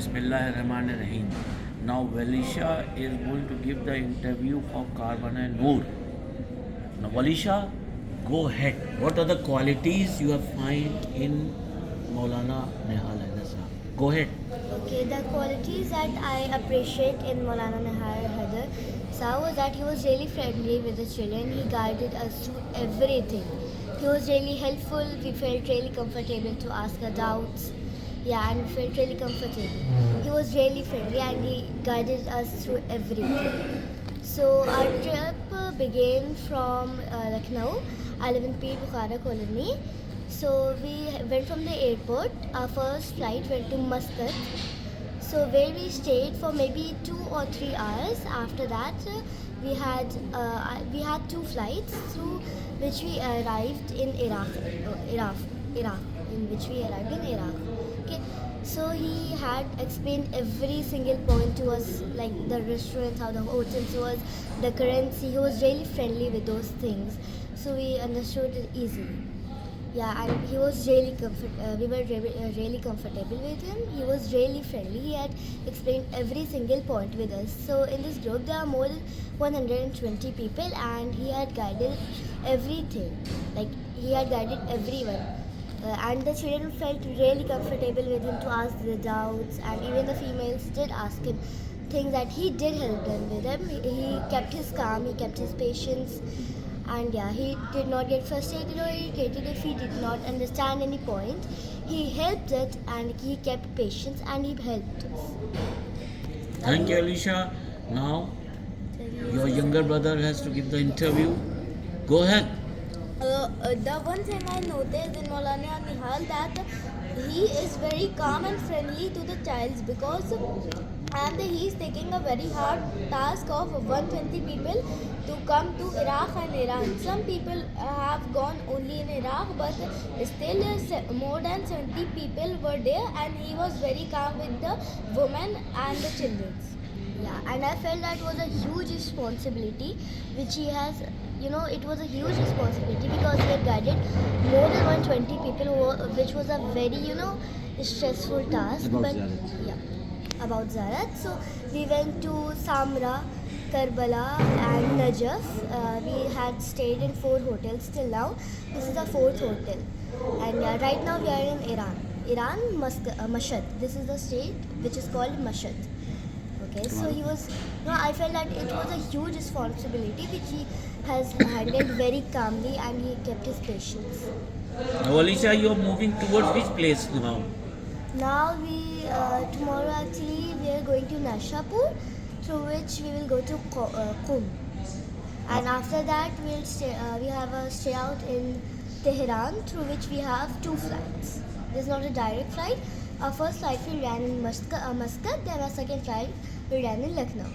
Bismillahirrahmanirrahim. Now Walisha is going to give the interview for Carbon and Noor. Now Walisha, go ahead. What are the qualities you have find in Maulana Nihal Haidar Sahab? Go ahead. Okay, the qualities that I appreciate in Maulana Nihal Haidar Sahab was that he was really friendly with the children. He guided us through everything. He was really helpful. We felt really comfortable to ask our doubts. Yeah, and we felt really comfortable. He was really friendly and he guided us through everything. So our trip began from Lucknow. I live in Pir Bukhara colony. So we went from the airport. Our first flight went to Muscat. So where we stayed for maybe 2 or 3 hours. After that, we had 2 flights through which we arrived in Iraq. In which we arrived in Iraq. Okay. So he had explained every single point to us, like the restaurants, how the hotels was, the currency. He was really friendly with those things. So we understood it easily. Yeah, and he was really we were really comfortable with him. He was really friendly. He had explained every single point with us. So in this group there are more than 120 people, and he had guided everything. Like he had guided everyone. And the children felt really comfortable with him to ask their doubts, and even the females did ask him things that he did help them with him. He kept his calm, he kept his patience, and yeah, he did not get frustrated or irritated if he did not understand any point. He helped it and he kept patience and he helped us. Thank you, Alicia. Now your younger brother has to give the interview. Go ahead. The one thing I noticed in Maulana Nihal that he is very calm and friendly to the child because and he is taking a very hard task of 120 people to come to Iraq and Iran. Some people have gone only in Iraq, but still more than 70 people were there, and he was very calm with the women and the children. Yeah, and I felt that was a huge responsibility which he has. It was a huge responsibility because he had guided more than 120 people, which was a very, stressful task. About but Zarat. Yeah, about Zarat. So we went to Samra, Karbala, and Najaf. We had stayed in 4 hotels till now. This is the 4th hotel, and right now we are in Iran, Mashhad. This is the state which is called Mashhad. Okay, so he was. I felt that it was a huge responsibility which he has handled very calmly, and he kept his patience. Now, Alicia, you are moving towards which place now? Now tomorrow actually we are going to Nashapur, through which we will go to Qum, and after that we'll stay. We have a stay out in Tehran, through which we have 2 flights. This is not a direct flight. Our first flight we ran in Muscat, then our second flight we ran in Lucknow.